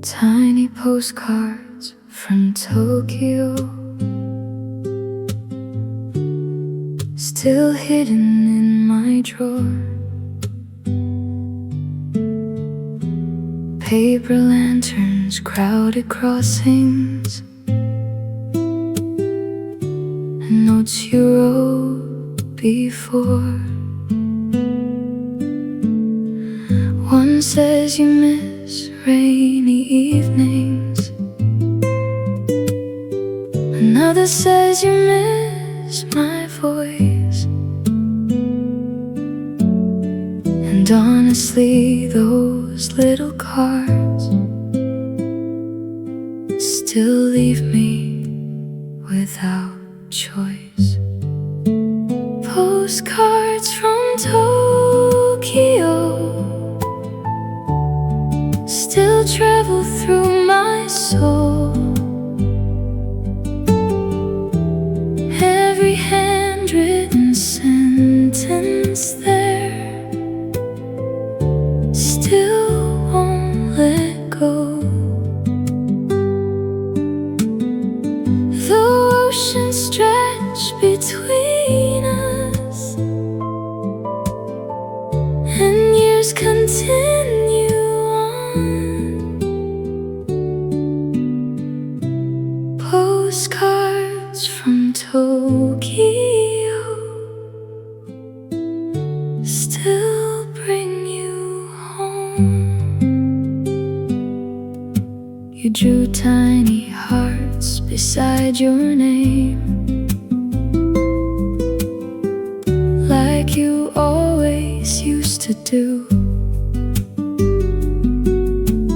Tiny postcards from Tokyo, still hidden in my drawer. Paper lanterns, crowded crossings, and notes you wrote before. One says you miss rainy evenings, another says you miss my voice. And honestly, those little cards still leave me without choice. Postcards from Tokyo still travel through my soul. Every handwritten sentence there still won't let go. The oceans stretch between us, and years continue on. Postcards from Tokyo still bring you home. You drew tiny hearts beside your name, like you always used to do,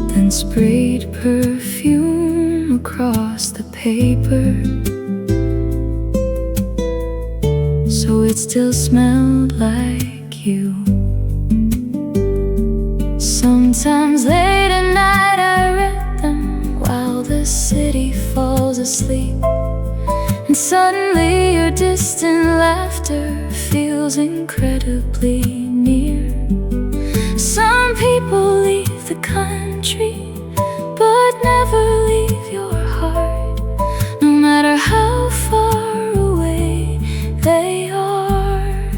then sprayed perfume across the paper, so it still smelled like you. Sometimes late at night I read them while the city falls asleep, and suddenly your distant laughter feels incredibly near. Some people leave the country, but never leave your heart, no matter how far away they are.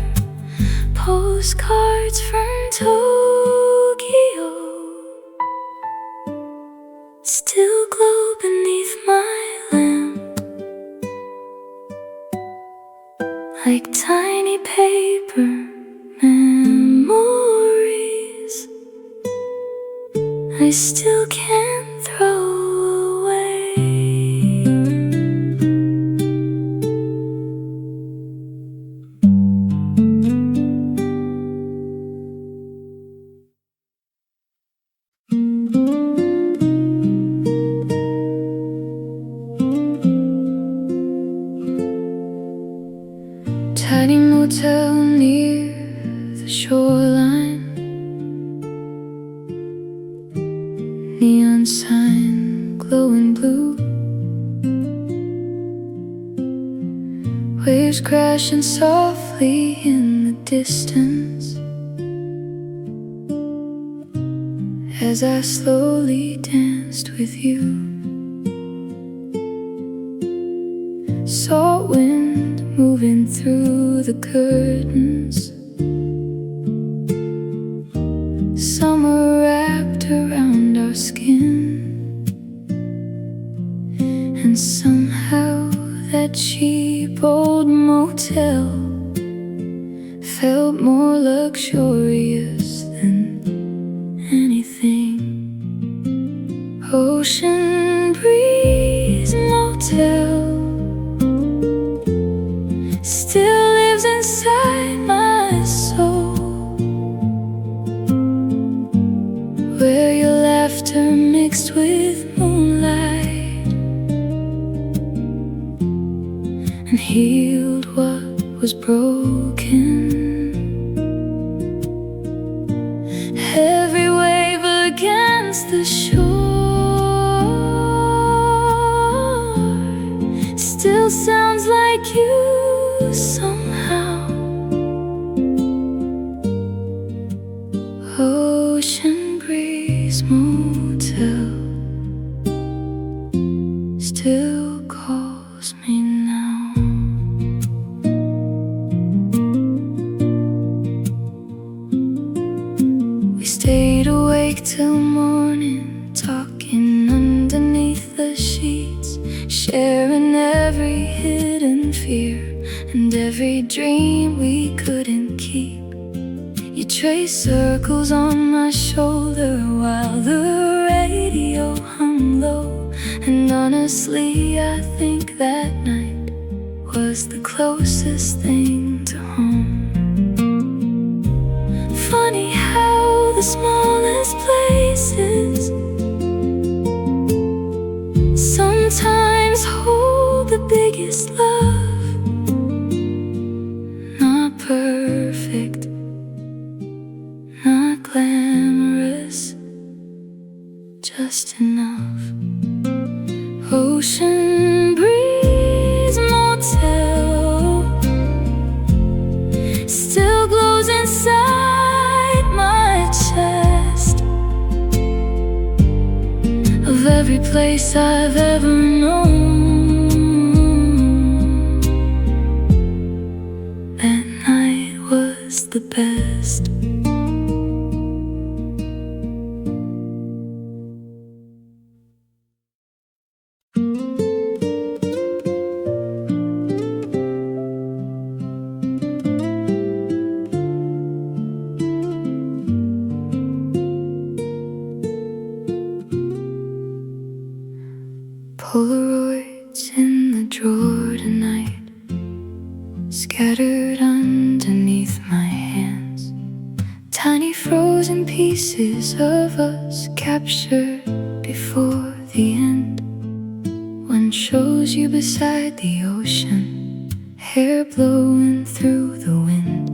Postcards from Tokyo still glow beneath my lamp, like tiny paper memories I still can't throw away. Tiny motel near the shoreline, neon sign glowing blue, waves crashing softly in the distance as I slowly danced with you. Salt wind moving through the curtains, summer wrapped around our skin, and somehow that cheap old motel felt more luxurious than anything. Ocean Breeze Motel still lives inside my soul, where your laughter mixed with moonlight and healed what was broken. Every wave against the shore still sounds like you somehow. Ocean Breeze Motel. and every dream we couldn't keep. You trace circles on my shoulder while the radio hung low. And honestly, I think that night was the closest thing to home. Funny how the smallest places sometimes hold the biggest love. Not perfect, not glamorous, just enough. Ocean breeze motel still glows inside my chest. Of every place I've ever known, that night was the best. Polaroids in the drawer tonight, scattered underneath my hands. Tiny frozen pieces of us captured before the end. One shows you beside the ocean, hair blowing through the wind.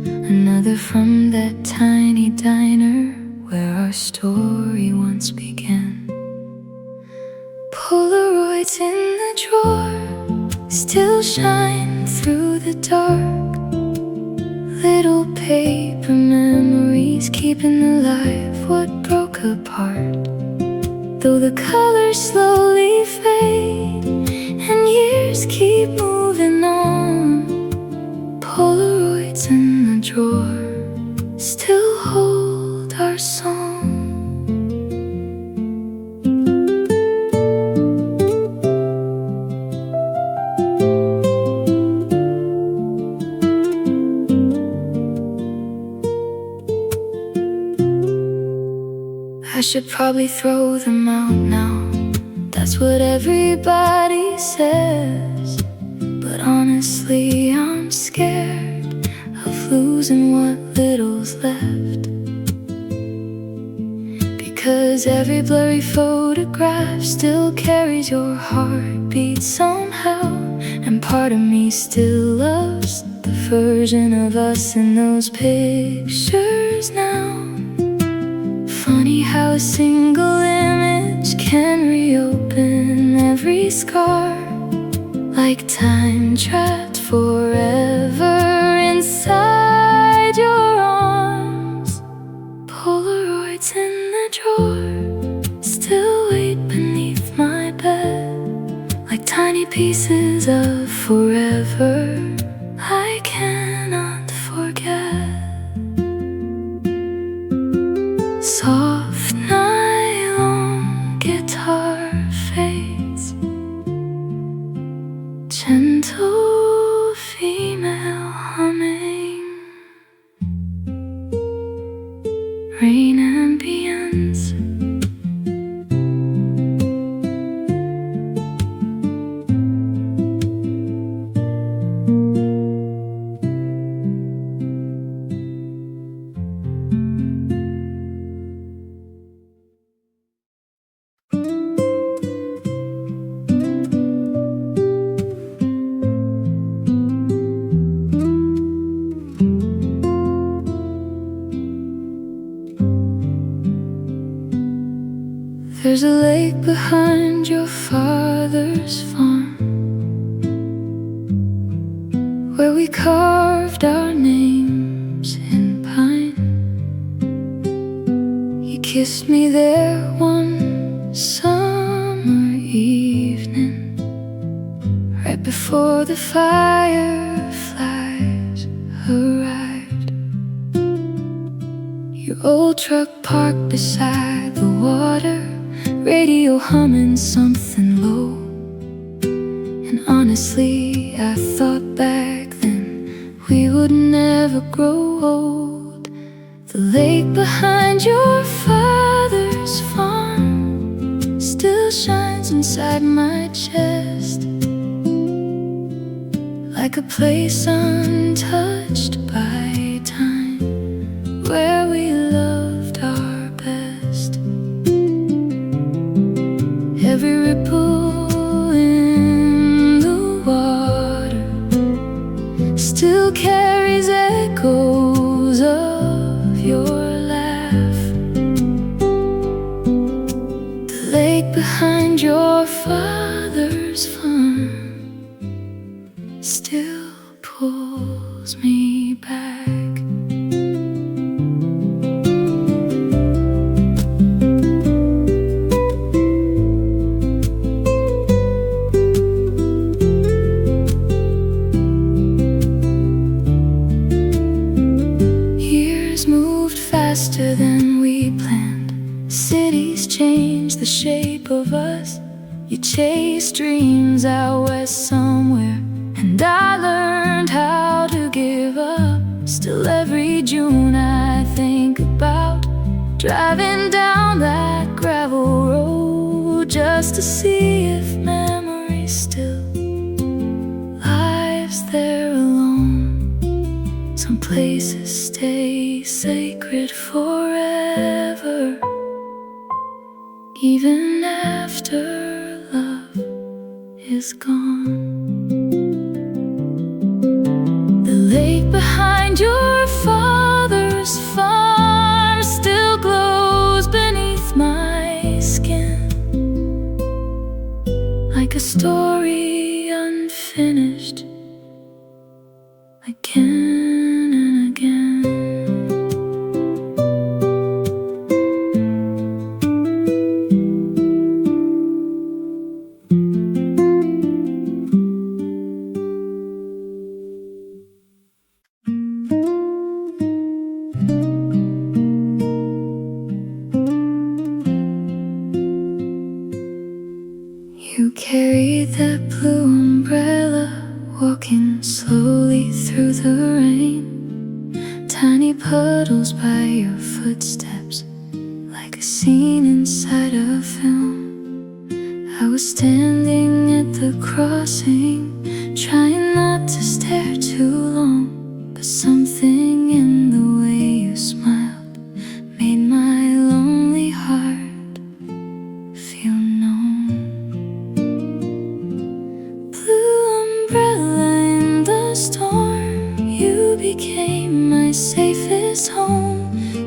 Another from that tiny diner where our story once began. Polaroids in the drawer still shine through the dark. Little paper memories keeping alive what broke apart. Though the colors slowly fade and years keep moving on, Polaroids in the drawer still hold our song. I should probably throw them out now, that's what everybody says. But honestly, I'm scared of losing what little's left. Because every blurry photograph still carries your heartbeat somehow. And part of me still loves the version of us in those pictures now. Funny how a single image can reopen every scar, like time trapped forever inside your arms. Polaroids in the drawer still wait beneath my bed, like tiny pieces of forever I cannot forget. Soft nylon guitar fades, gentle female humming, rain ambience. There's a lake behind your father's farm, where we carved our names in pine. You kissed me there one summer evening, right before the fireflies arrived. Your old truck parked beside the water, radio humming something low. And honestly, I thought back would never grow old. The lake behind your father's farm still shines inside my chest, like a place untouched by time, where we loved our best. Every ripple in the water still carries echoes of your laugh. The lake behind your father's farm still pulls me back. Years moved faster than we planned. Cities changed the shape of us. You chased dreams out west somewhere, and I learned how to give up. Still every June I think about driving down that gravel road, just to see if memory still lives there alone. Some places stay sacred forever, even after love is gone. The lake behind your father's farm still glows beneath my skin, like a story unfinished, again and again. You carried that blue umbrella, walking slowly through the rain. Tiny puddles by your footsteps, like a scene inside a film. I was standing at the crossing, trying not to stare too long, but something in the way you smiled made my lonely heart feel known. Blue umbrella in the storm, you became my safest home.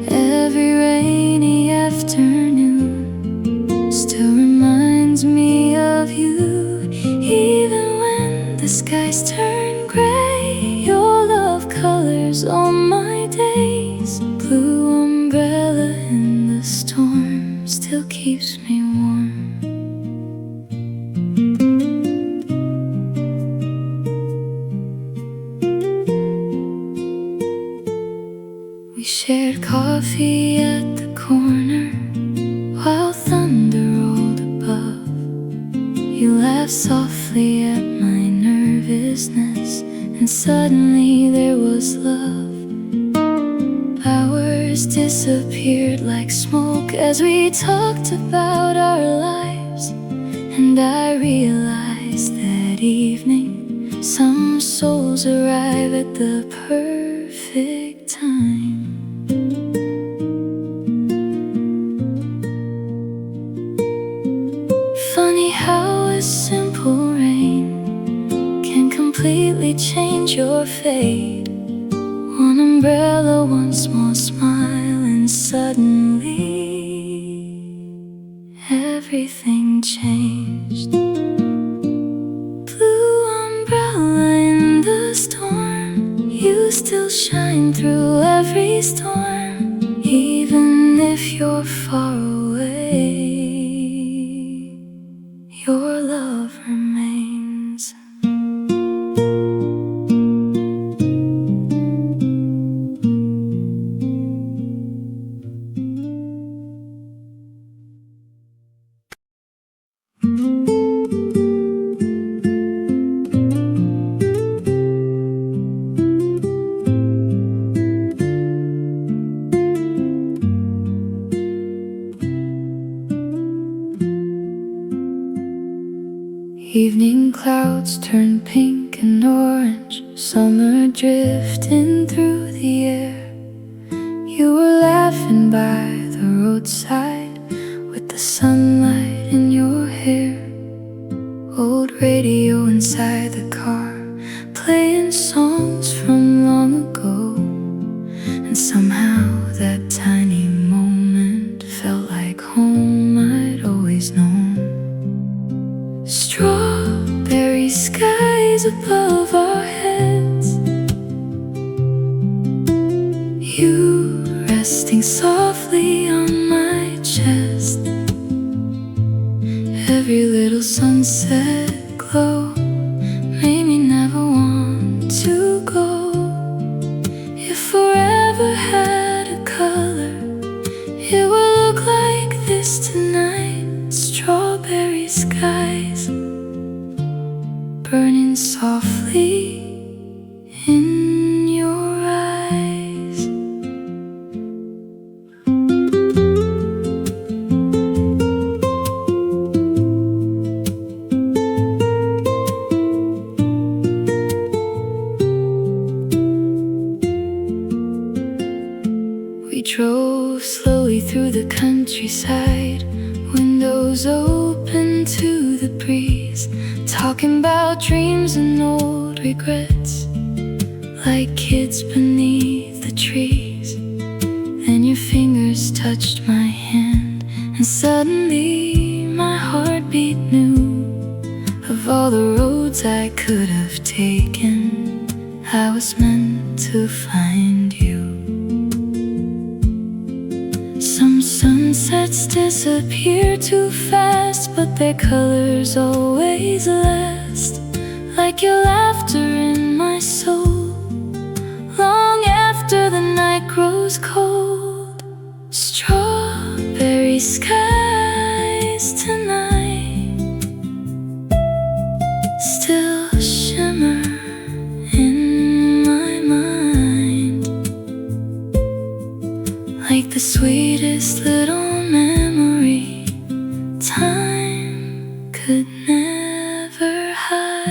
Every rainy afternoon still reminds me of you, even when the skies turn gray. Your love colors all my days. Blue umbrella in the storm still keeps me warm. We shared coffee at the corner while thunder rolled above. You laughed softly at my nervousness, and suddenly there was love. Hours disappeared like smoke as we talked about our lives, and I realized that evening some souls arrive at the perfect time. Funny how a simple rain can completely change your fate. One umbrella, one small smile, and suddenly everything changed. Blue umbrella in the storm, you still shine through every storm, even if you're far away. Your love remains. Evening clouds turn pink and orange, summer drifting through the air. You were laughing by the roadside with the sunlight in your hair. Old radio inside the car, playing songs from long ago. And somehow that tiny moment felt like home I'd always known. Strawberry skies above our heads, you resting softly on my chest. Every little sunset glow made me never want to go. If forever had a color, it would look like this tonight. Strawberry skies burning softly in your eyes. We drove slowly through the countryside, windows open to the breeze, talking about dreams and old regrets, like kids beneath the trees. Then your fingers touched my hand, and suddenly my heartbeat knew. Of all the roads I could have taken, I was meant to find you. Some sunsets disappear too fast, but their colors always last, like your laughter in my soul, long after the night grows cold. Strawberry skies tonight still shimmer in my mind, like the sweetest little memory time could never hide.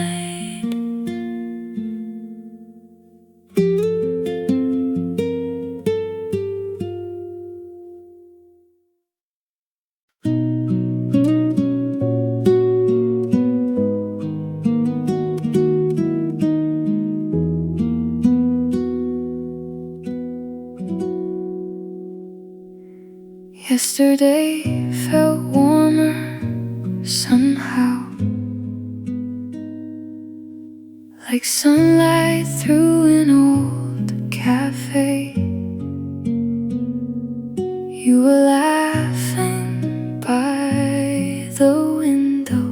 Yesterday felt warmer somehow, like sunlight through an old cafe. You were laughing by the window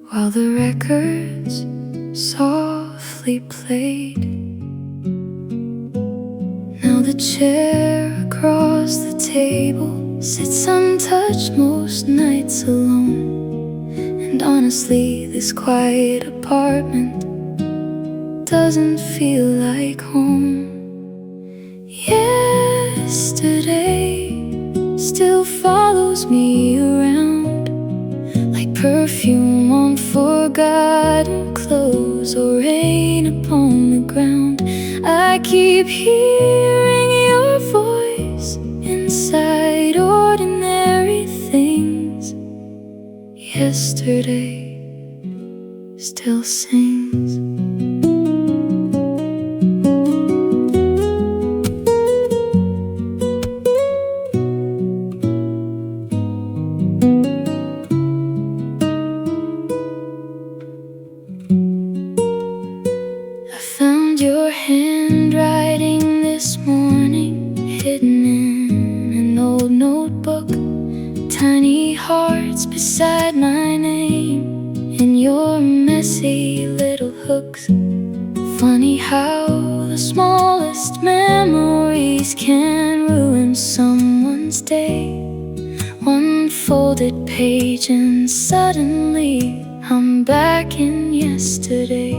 while the records softly played. Now the chair across the table sits untouched most nights alone. And honestly, this quiet apartment doesn't feel like home. Yesterday still follows me around, like perfume on forgotten clothes or rain upon the ground. I keep hearing your voice inside ordinary things. Yesterday still sings. I found your handwriting this morning, hidden in an old notebook. Tiny hearts beside my name in your messy little hooks. Funny how the smallest memories can ruin someone's day. One folded page and suddenly I'm back in yesterday.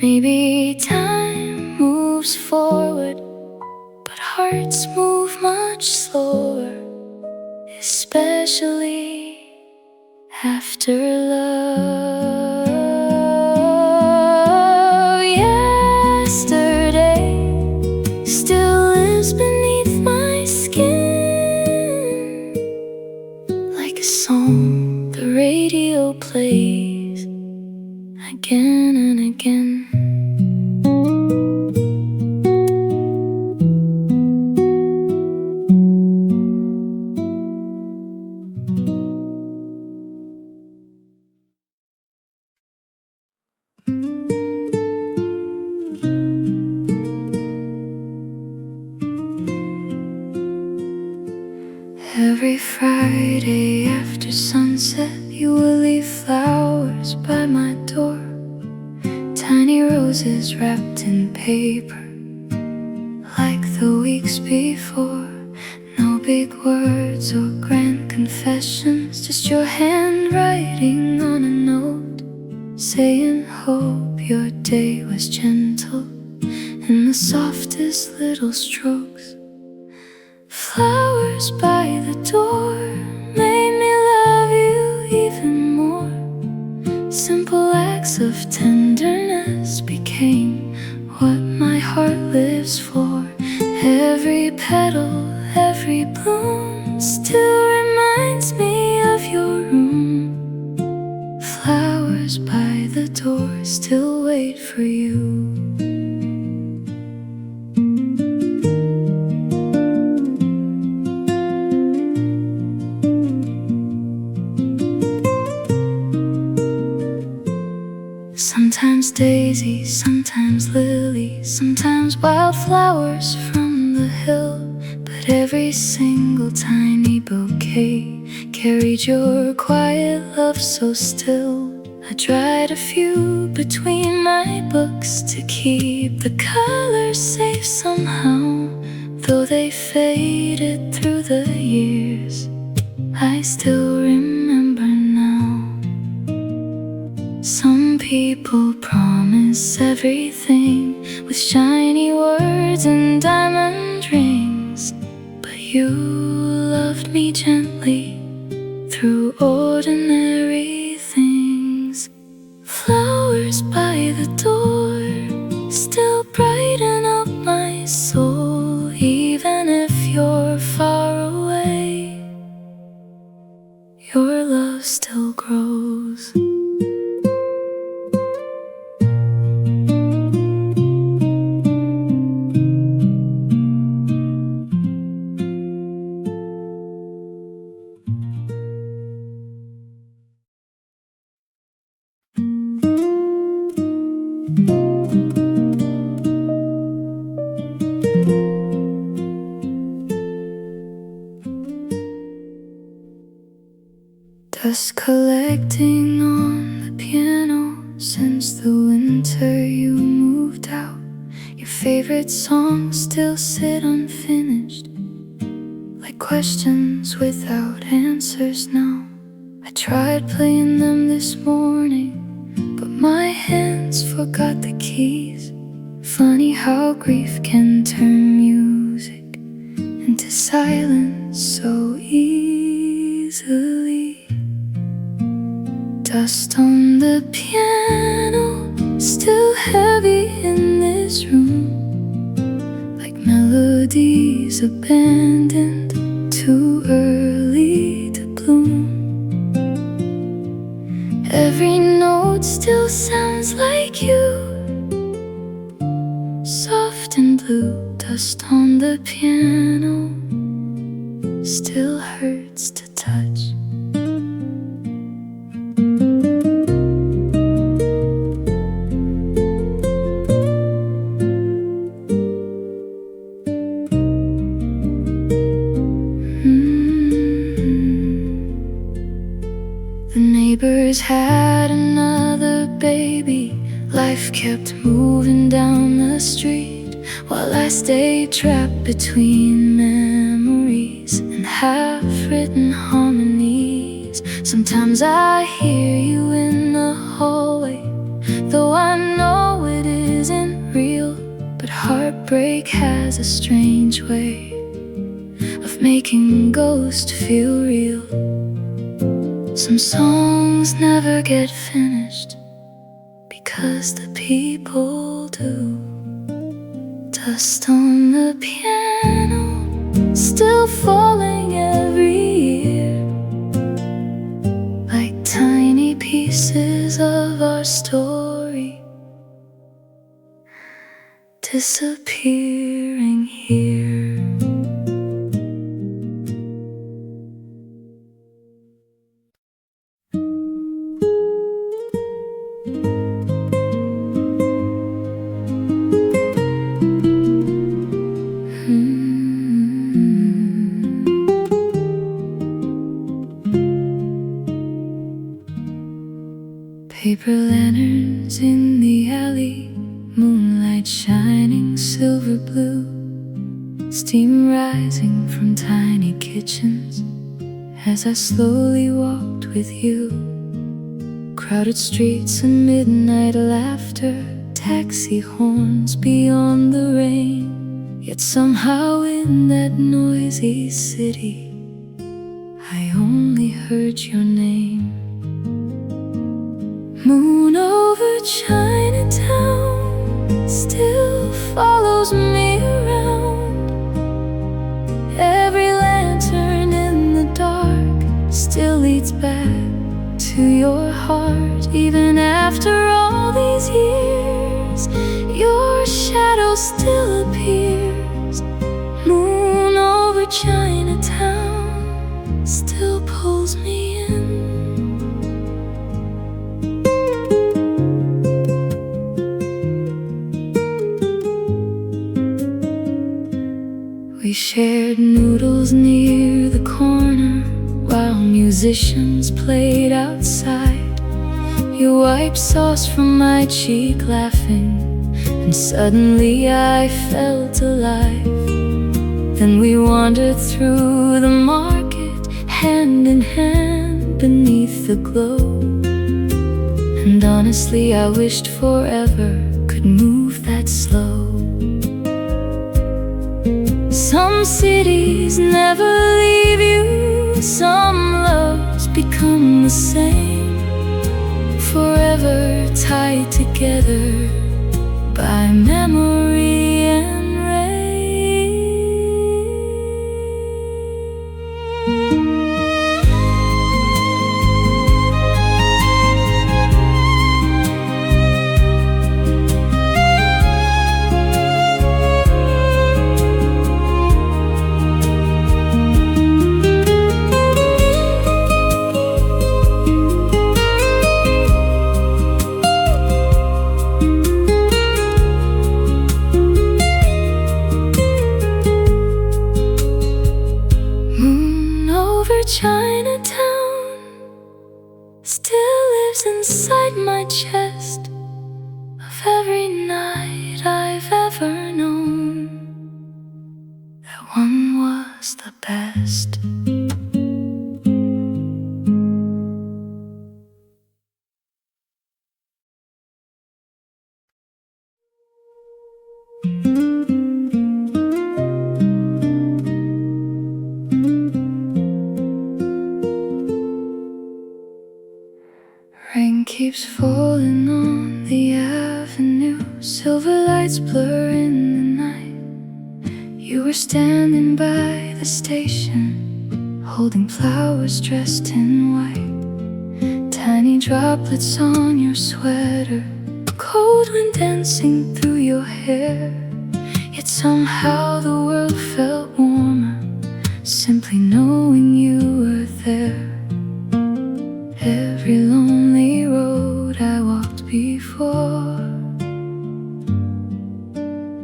Maybe time moves forward, but hearts move much slower, especially especially after love. Yesterday still lives beneath my skin, like a song the radio plays again and again. Every Friday after sunset, you will leave flowers by my door, tiny roses wrapped in paper, like the weeks before. No big words or grand confessions, just your handwriting on a note, saying hope your day was gentle in the softest little strokes. Flowers by the door made me love you even more. Simple acts of tenderness became what my heart lives for. Every petal, every bloom still reminds me of your room. Flowers by the door still wait for you. Sometimes daisies, sometimes lilies, sometimes wildflowers from the hill. But every single tiny bouquet carried your quiet love so still. I dried a few between my books to keep the colors safe somehow. Though they faded through the years, I still remember now. Some people promise everything with shiny words and diamond rings, but you loved me gently through ordinary things. Flowers by the door still brighten up my soul, even if you're far away, your love still grows. Dust collecting on the piano since the winter you moved out. Your favorite songs still sit unfinished, like questions without answers now. I tried playing them this morning, but my hands forgot the keys. Funny how grief can turn music into silence so easily. Dust on the piano, still heavy in this room, like melodies abandoned too early to bloom. Every note still sounds like you, soft and blue. Dust on the piano still hurts to touch. The neighbors had another baby. Life kept moving down the street, while I stayed trapped between memories and half-written harmonies. Sometimes I hear you in the hallway, though I know it isn't real. But heartbreak has a strange way of making making ghosts feel real. Some songs never get finished because the people do. Dust on the piano, still falling every year, like tiny pieces of our story disappearing here. Paper lanterns in the alley, moonlight shining silver blue, steam rising from tiny kitchens as I slowly walked with you. Crowded streets and midnight laughter, taxi horns beyond the rain. Yet somehow in that noisy city I only heard your name. Moon over Chinatown still follows me around. Every lantern in the dark still leads back to your heart. Even after all these years, your shadow still appears. Moon over Chinatown still pulls me in. We shared noodles near the corner while musicians played outside. You wiped sauce from my cheek laughing, and suddenly I felt alive. Then we wandered through the market, hand in hand beneath the glow. And honestly I wished forever could move that slow. Some cities never leave you, some loves become the same, forever tied together by memory and rain. Chinatown still lives inside my chest of every night I've ever known. That one was the best. Rain keeps falling on the avenue, silver lights blur in the night. You were standing by the station, holding flowers dressed in white. Tiny droplets on your sweater, cold wind dancing through your hair. Yet somehow the world felt warmer, simply knowing you were there. Every lonely road I walked before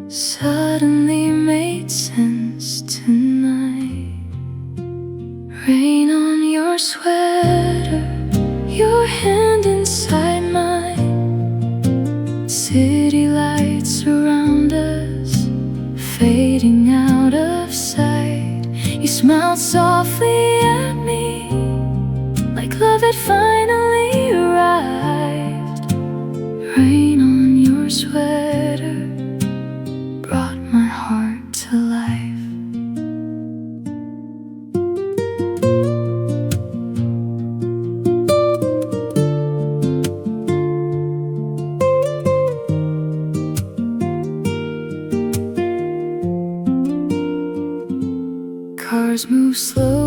suddenly made sense tonight. Rain on your sweater, your hand inside mine. City lights around us, fading out of sight. You smiled softly at me, like love had finally arrived. Rain on your sweater brought my heart to life.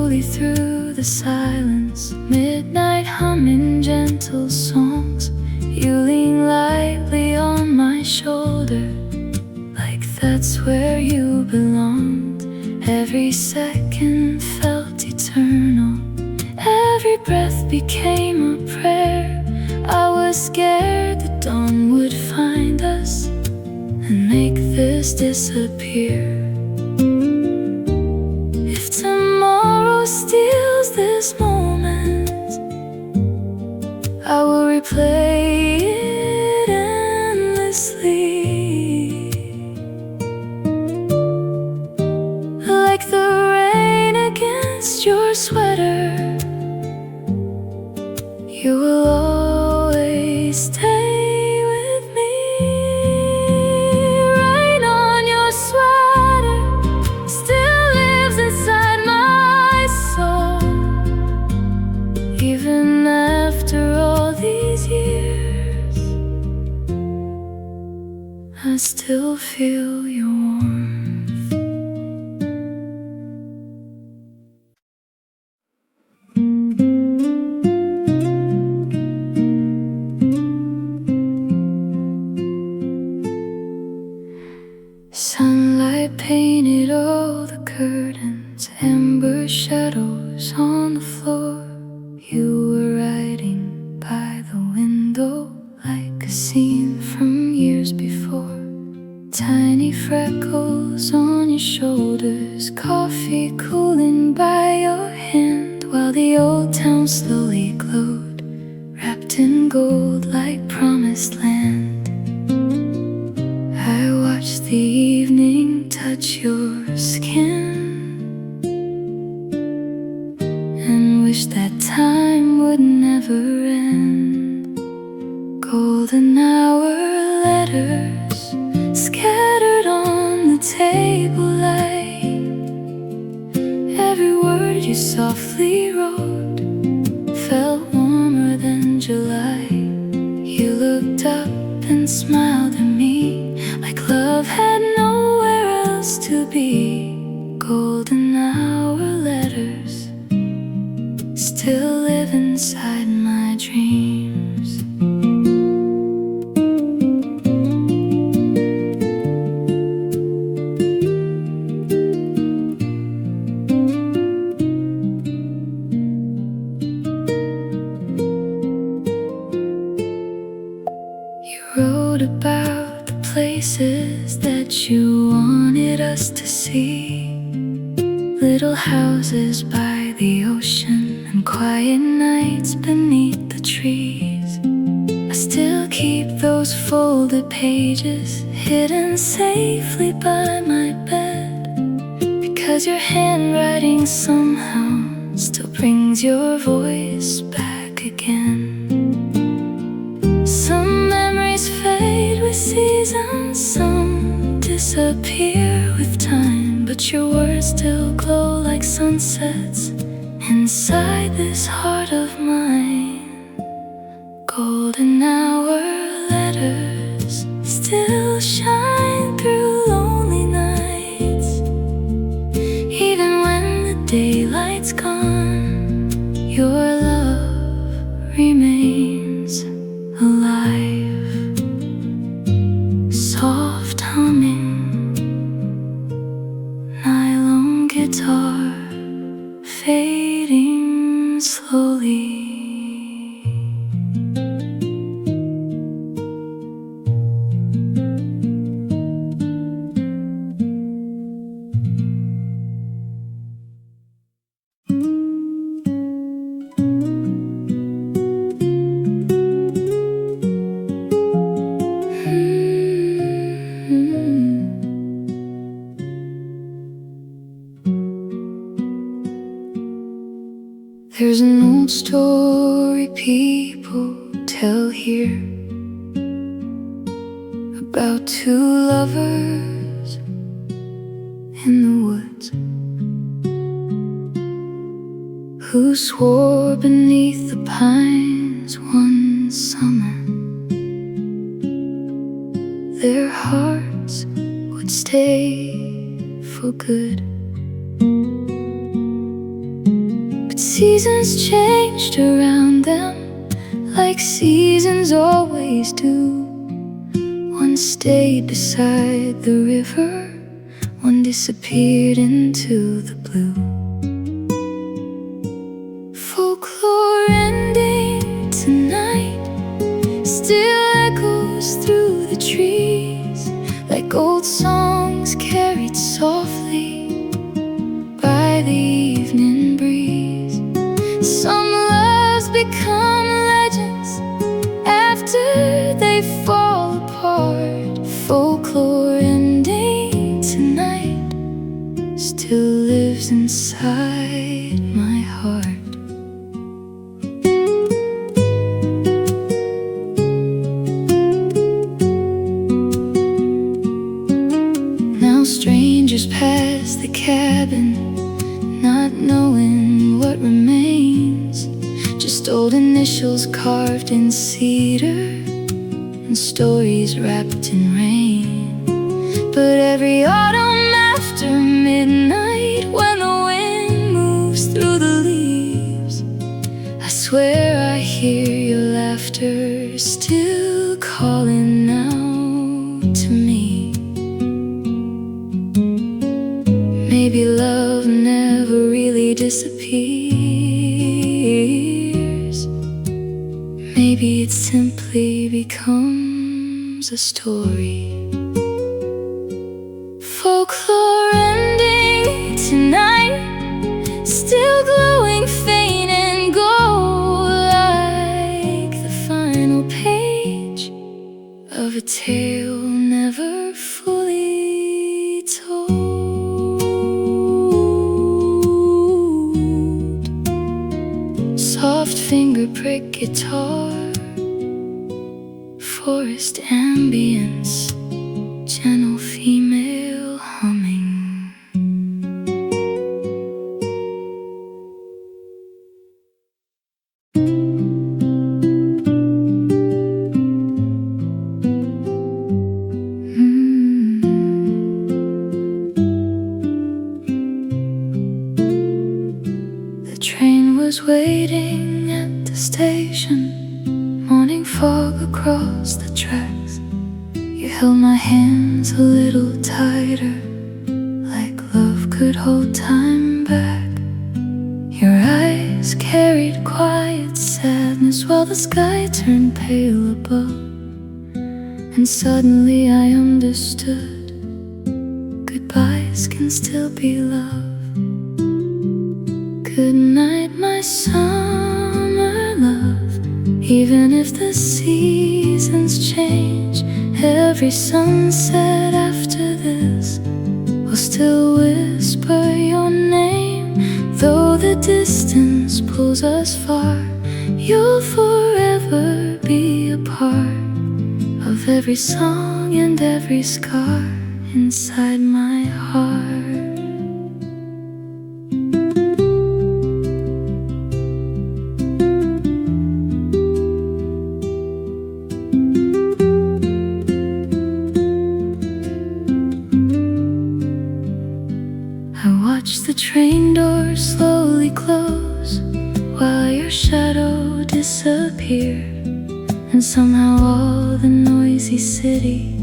slowly through the silence, midnight humming gentle songs. You lean lightly on my shoulder, like that's where you belonged. Every second felt eternal, every breath became a prayer. I was scared the dawn would find us and make this disappear. If tomorrow steals this moment, I will replay it endlessly, like the rain against your sweater. You will always stay with me. Rain on your sweater still lives inside my soul. Even after all these years, I still feel your warmth. Sunlight painted all the curtains, amber shadows on the floor. You were riding by the window like a scene from years before. Tiny freckles on your shoulders, coffee cooling by your hand, while the old town slowly glowed, wrapped in gold like promised land. I watched the evening touch your skin and wish that time would never end. Golden hour letters scattered on the table light. Every word you softly wrote felt warmer than July. You looked up and smiled at me like love had nowhere else to be. Golden hour letters still live inside my dreams. You wrote about the places that you wanted us to see, little houses by the ocean and quiet nights beneath the trees. I still keep those folded pages hidden safely by my bed, because your handwriting somehow still brings your voice back again. Some memories fade with seasons, some disappear with time, but your words still glow like sunsets inside this heart of mine. Golden hour letters still shine through lonely nights. Even when the daylight's gone, your love remains alive. Soft humming, nylon guitar fading slowly. There's an old story people tell here about two lovers in the woods who swore beneath the pines one summer their hearts would stay for good. But seasons changed around them, like seasons always do. One stayed beside the river, one disappeared into the blue. Folklore ending tonight still echoes through the trees, like old songs carried softly by the evening breeze. Some loves become legends after they fall apart. Folklore ending tonight still lives inside my heart. Now strangers pass the cabin, not knowing what remains, just old initials carved in cedar and stories wrapped in rain. But every autumn after midnight, when the wind moves through the leaves, I swear I hear your laughter still calling out to me. Maybe love never really disappears. Maybe it simply becomes a story. Folklore ending tonight, still glowing faint and gold, like the final page of a tale never fully told. Soft finger prick guitar, forest ambience, gentle female humming. The train was waiting at the station, morning fog across the tracks. You held my hands a little tighter, like love could hold time back. Your eyes carried quiet sadness while the sky turned pale above. And suddenly I understood, goodbyes can still be love. Good night, my summer love. Even if the seasons change, every sunset after this will still whisper your name. Though the distance pulls us far, you'll forever be a part of every song and every scar inside my heart. Watch the train doors slowly close while your shadow disappeared, and somehow all the noisy city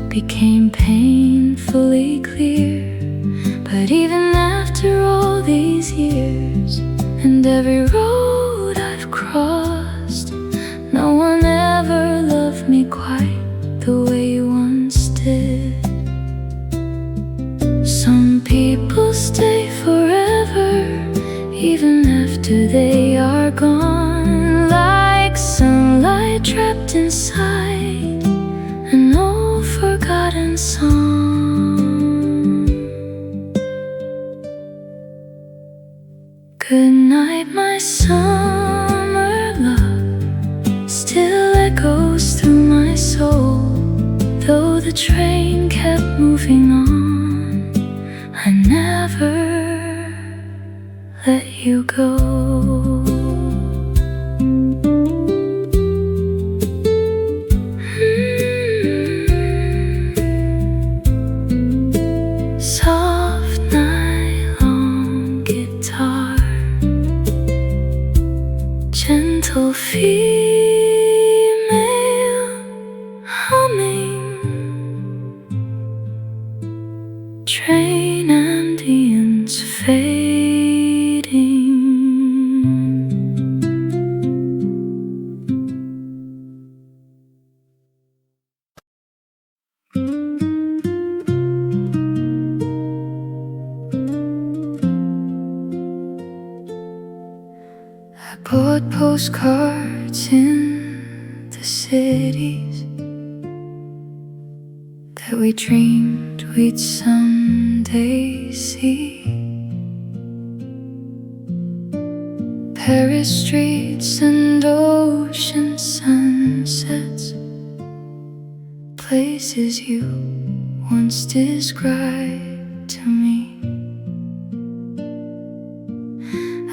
became painfully clear. But even after all these years and every road I've crossed, no one ever loved me quite the way you once did. Some people stay forever, even after they are gone, like sunlight trapped inside an old forgotten song. Good night, my summer love, still echoes through my soul. Though the train kept moving on, I never let you go. Soft nylon guitar, I bought postcards in the cities that we dreamed we'd someday see. Paris streets and ocean sunsets, places you once described to me.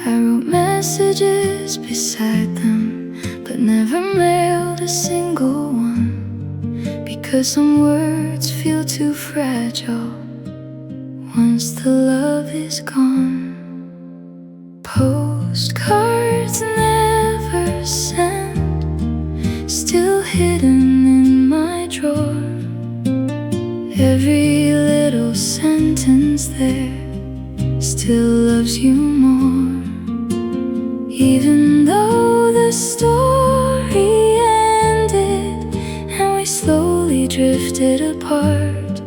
I wrote messages beside them, but never mailed a single one, because some words feel too fragile once the love is gone. Postcards never sent, still hidden in my drawer. Every little sentence there still loves you more. Even though the story ended and we slowly drifted apart,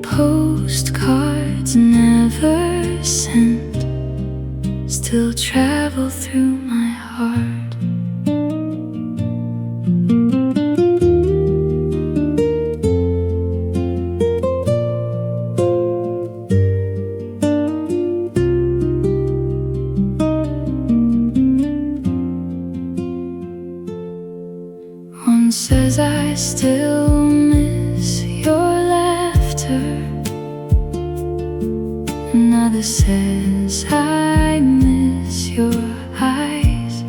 postcards never sent still travel through my heart. One says I still miss your laughter, another says I miss your eyes.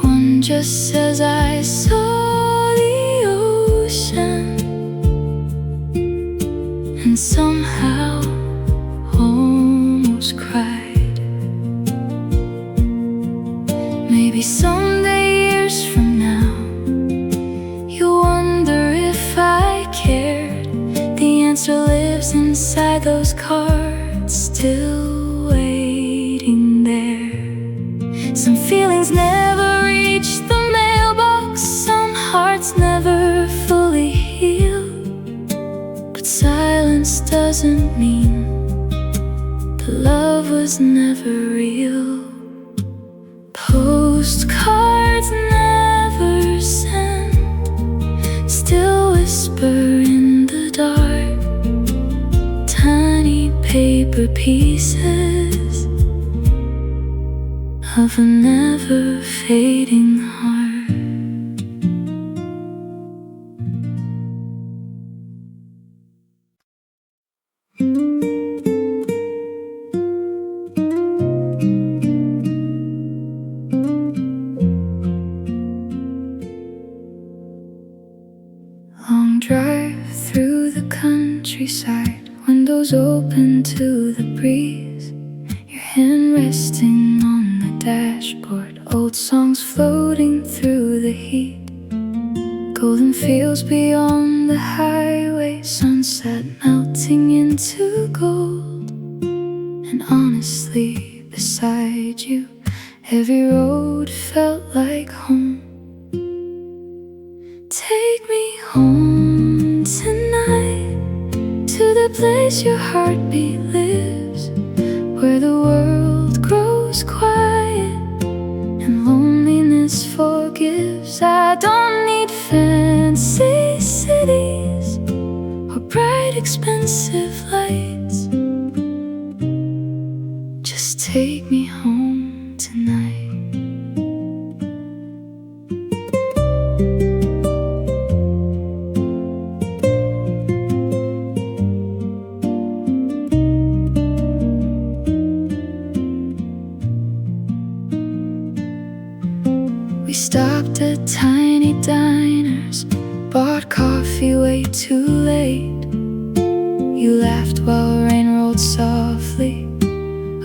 One just says I saw the ocean and somehow almost cried. Maybe someday, years from now, you'll wonder if I cared. The answer lives inside those cards, still waiting there. Some feelings never reach the mailbox, some hearts never fully heal, but silence doesn't mean the love was never real. Postcards never sent, still whisper in the dark. Tiny paper pieces of a never fading heart. Long drive through the countryside, windows open to the breeze, your hand resting on the dashboard, old songs floating through the heat. Golden fields beyond the highway, sunset melting into gold. And honestly, beside you, every road felt like home. Take me home tonight, to the place your heartbeat lives, where the world grows quiet and loneliness forgives. I don't need fancy cities or bright expensive lights, just take me home tonight. We stopped at tiny diners, bought coffee way too late. You laughed while rain rolled softly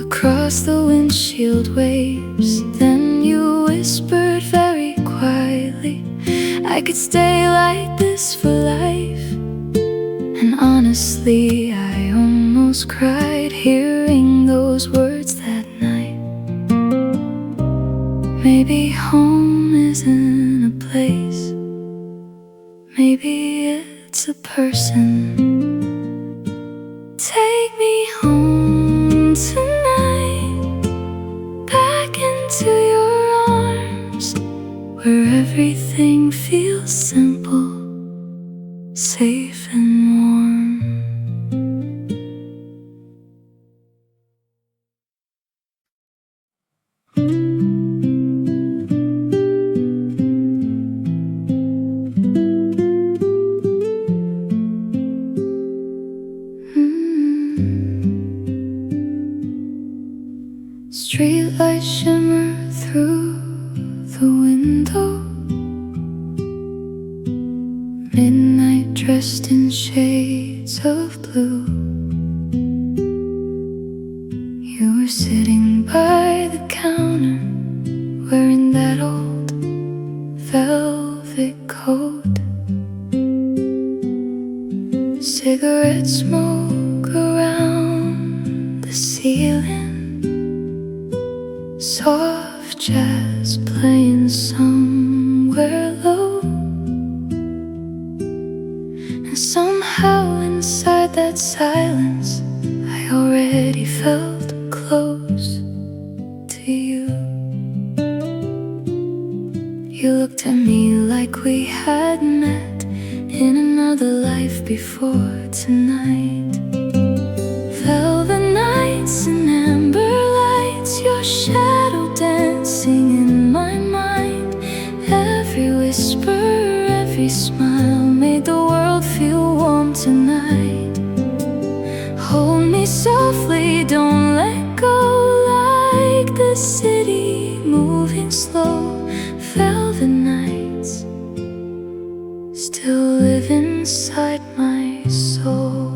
across the windshield waves. Then you whispered very quietly, I could stay like this for life. And honestly, I almost cried hearing those words that night. Maybe home isn't a place, maybe it's a person. Take me home tonight, Streetlights shimmer through the window, midnight dressed in shades of blue. You were sitting by the counter, wearing that old velvet coat. Cigarette smoke around the ceiling, soft jazz playing somewhere low. And somehow inside that silence, I already felt close to you. You looked at me like we had met in another life before tonight. Velvet nights and amber lights, your shadow dancing in my mind. Every whisper, every smile made the world feel warm tonight. Hold me softly, don't let go, like the city moving slow. Velvet nights still live inside my soul.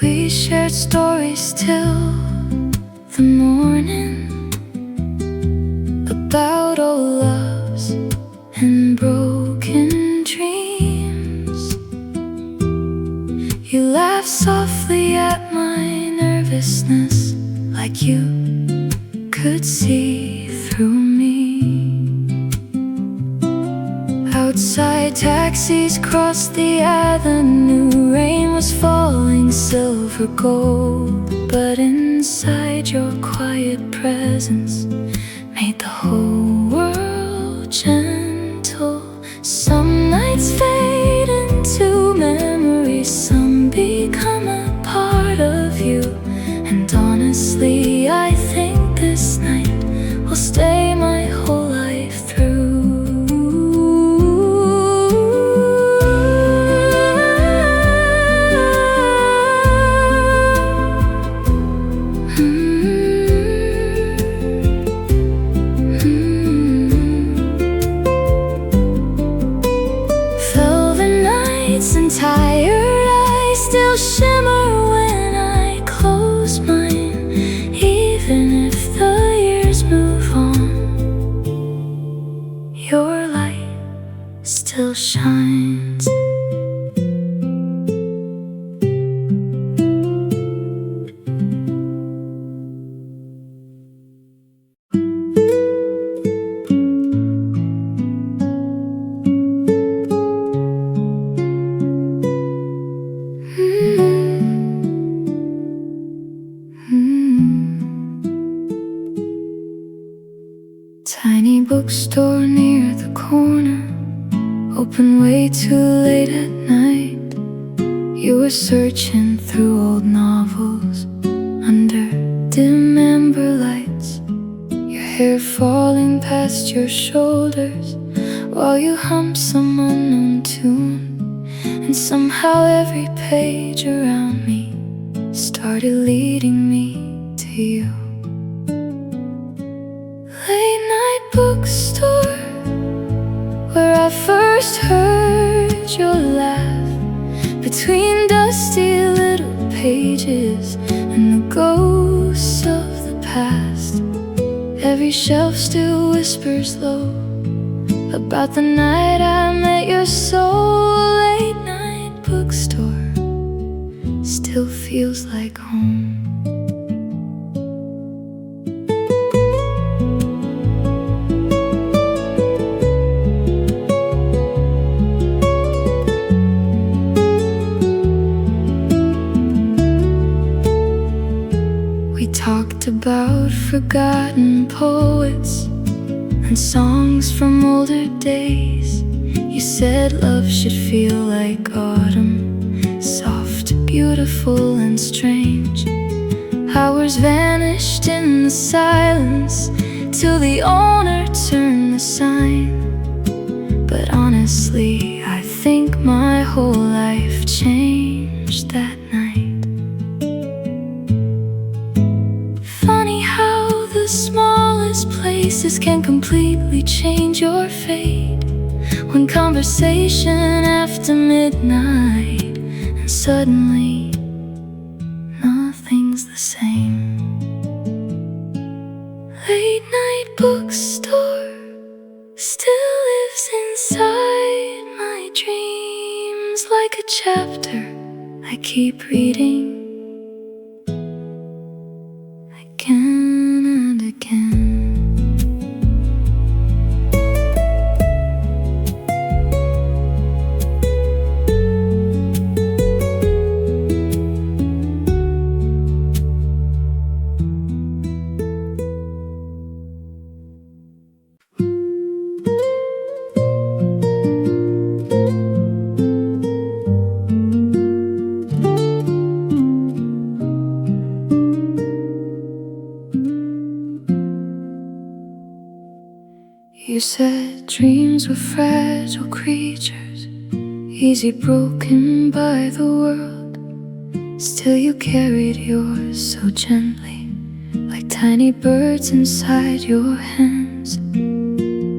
We shared stories till the morning, about old loves and broken dreams. You laughed softly at my nervousness, like you could see through me. Outside, taxis crossed the avenue. Rain was falling, silver gold, but inside your quiet presence made the whole world gentle. Some nights fade into memories, some become a part of you. And honestly, I think this night will stay my whole life through. And tired eyes still shimmer when I close mine. Even if the years move on, your light still shines. Tiny bookstore near the corner, open way too late at night. You were searching through old novels under dim amber lights, your hair falling past your shoulders while you hummed some unknown tune. And somehow every page around me started leading me to you. Late night bookstore, where I first heard your laugh, between dusty little pages and the ghosts of the past. Every shelf still whispers low about the night I met your soul. Late night bookstore still feels like home. Talked about forgotten poets and songs from older days. You said love should feel like autumn, soft, beautiful and strange. Hours vanished in the silence till the owner turned the sign. But honestly, I think my whole life changed that night. Funny how the smallest places can completely change your fate. One conversation after midnight, and suddenly nothing's the same. Late night bookstore still lives inside my dreams, like a chapter I keep reading again and again. You said dreams were fragile creatures, easy broken by the world. Still you carried yours so gently, like tiny birds inside your hands.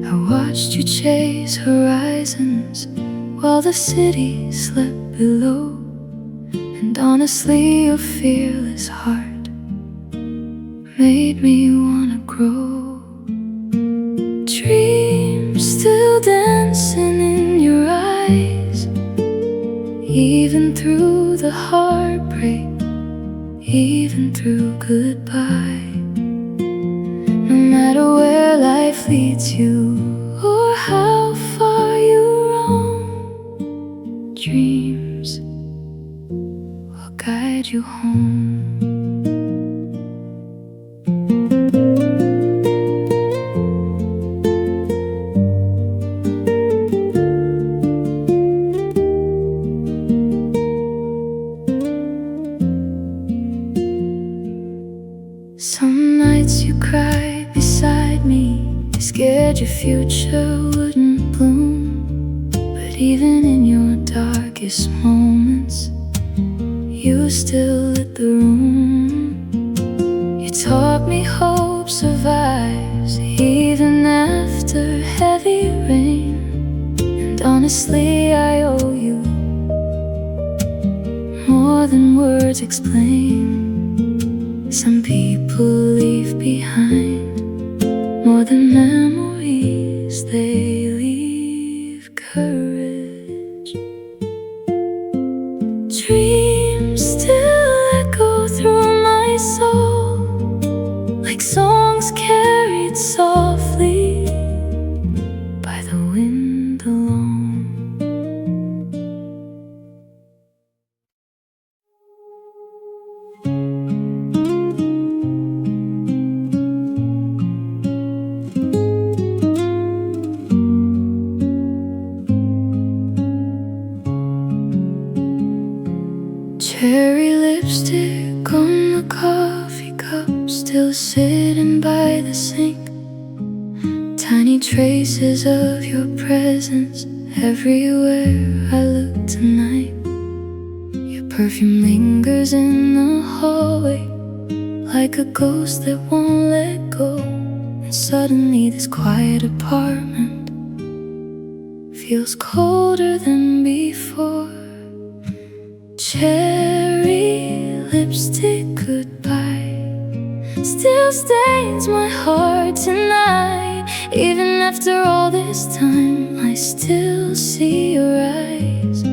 I watched you chase horizons while the city slept below. And honestly, your fearless heart made me wanna grow. Dreams still dancing in your eyes, even through the heartbreak, even through goodbye. No matter where life leads you or how far you roam, dreams will guide you home. Some nights you cried beside me, scared your future wouldn't bloom. But even in your darkest moments, you still lit the room. You taught me hope survives even after heavy rain. And honestly, I owe you more than words explain. Some people leave behind more than memories, they leave courage. Dreams still echo through my soul, like songs carried softly by the wind alone. Cherry lipstick on the coffee cup, still sitting by the sink. Tiny traces of your presence everywhere I look tonight. Your perfume lingers in the hallway, like a ghost that won't let go. And suddenly this quiet apartment feels colder than before. Cherry lipstick goodbye still stains my heart tonight. Even after all this time, I still see your eyes.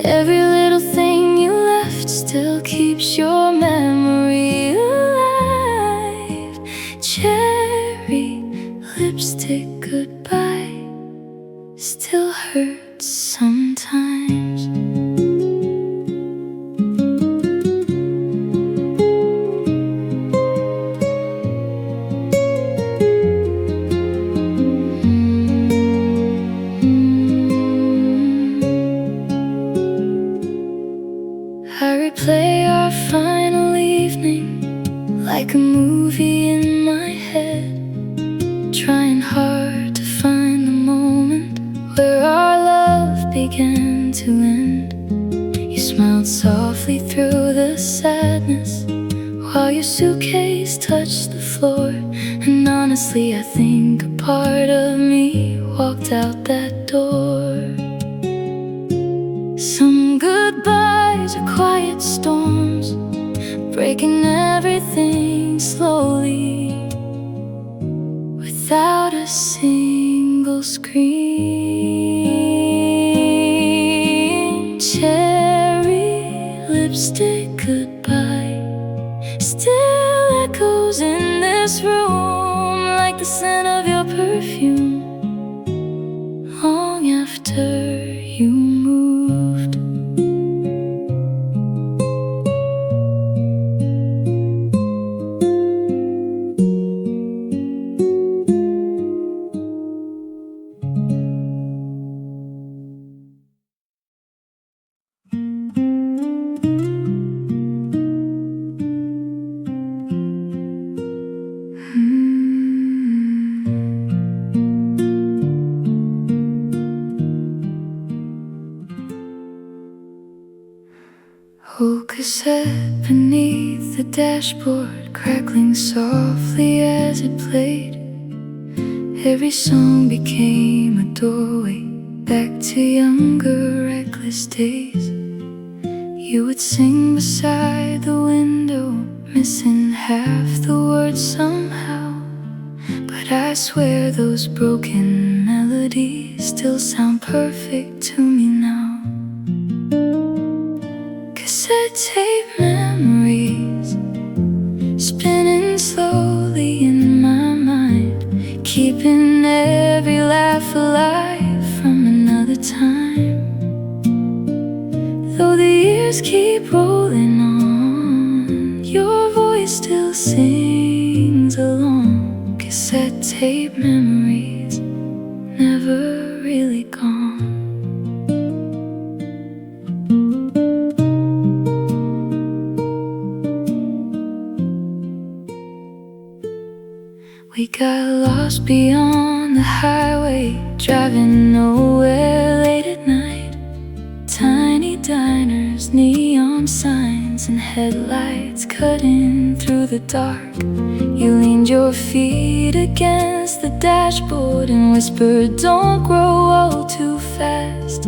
Every little thing you left still keeps your memory alive. Cherry lipstick goodbye still hurts sometimes. I replay our final evening like a movie in my head, trying hard to find the moment where our love began to end. You smiled softly through the sadness while your suitcase touched the floor. And honestly, I think a part of me walked out that door. Some goodbyes are quiet storms, breaking everything slowly, without a single scream. Cherry lipstick goodbye still echoes in this room, like the scent of your perfume, long after you moved. Oh, cassette beneath the dashboard, crackling softly as it played. Every song became a doorway back to younger, reckless days. You would sing beside the window, missing half the words somehow. But I swear those broken melodies still sound perfect to me now. Cassette tape memories spinning slowly in my mind, keeping every laugh alive from another time. Though the years keep rolling on, your voice still sings along. Cassette tape memories never really gone. We got lost beyond the highway, driving nowhere late at night. Tiny diners, neon signs, and headlights cutting through the dark. You leaned your feet against the dashboard and whispered, "Don't grow old too fast."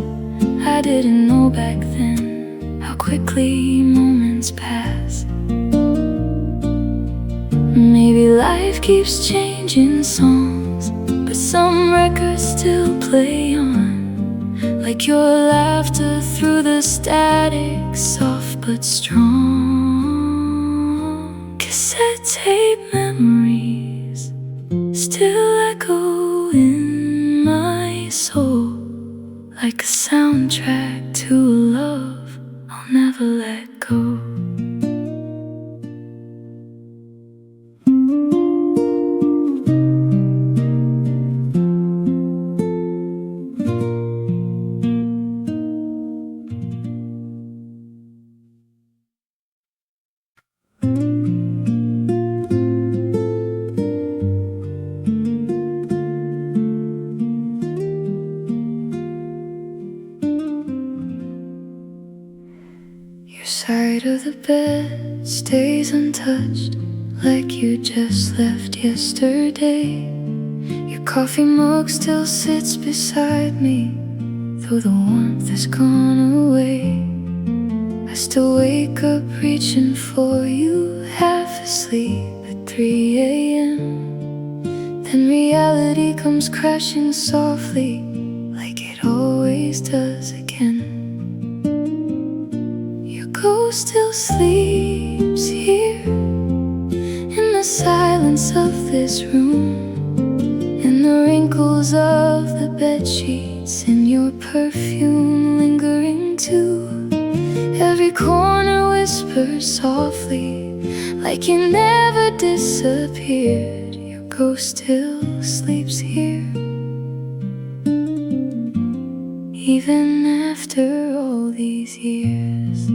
I didn't know back then how quickly moments pass. Maybe life keeps changing songs, but some records still play on, like your laughter through the static, soft but strong. Cassette tape memories still echo in my soul, like a soundtrack to a love I'll never let go. Your side of the bed stays untouched, like you just left yesterday. Your coffee mug still sits beside me, though the warmth has gone away. I still wake up reaching for you, half asleep at 3 a.m. Then reality comes crashing softly, like it always does again. Ghost still sleeps here in the silence of this room, in the wrinkles of the bedsheets, in your perfume lingering too. Every corner whispers softly, like you never disappeared. Your ghost still sleeps here, even after all these years.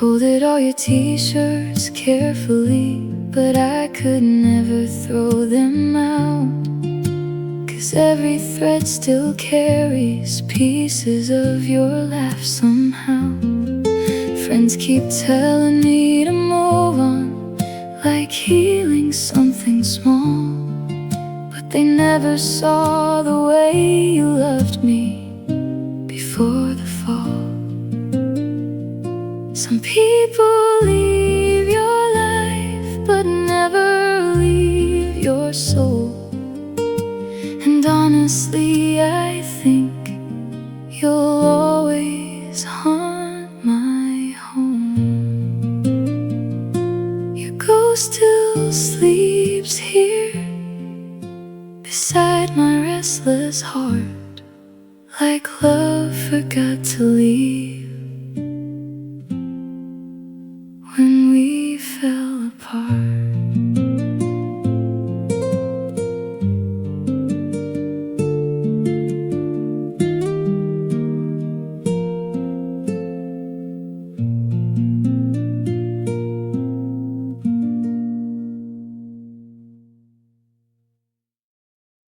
Folded all your t-shirts carefully, but I could never throw them out, 'cause every thread still carries pieces of your laugh somehow. Friends keep telling me to move on, like healing something small, but they never saw the way you loved me before the fall. Some people leave your life, but never leave your soul. And honestly, I think you'll always haunt my home. Your ghost still sleeps here beside my restless heart, like love forgot to leave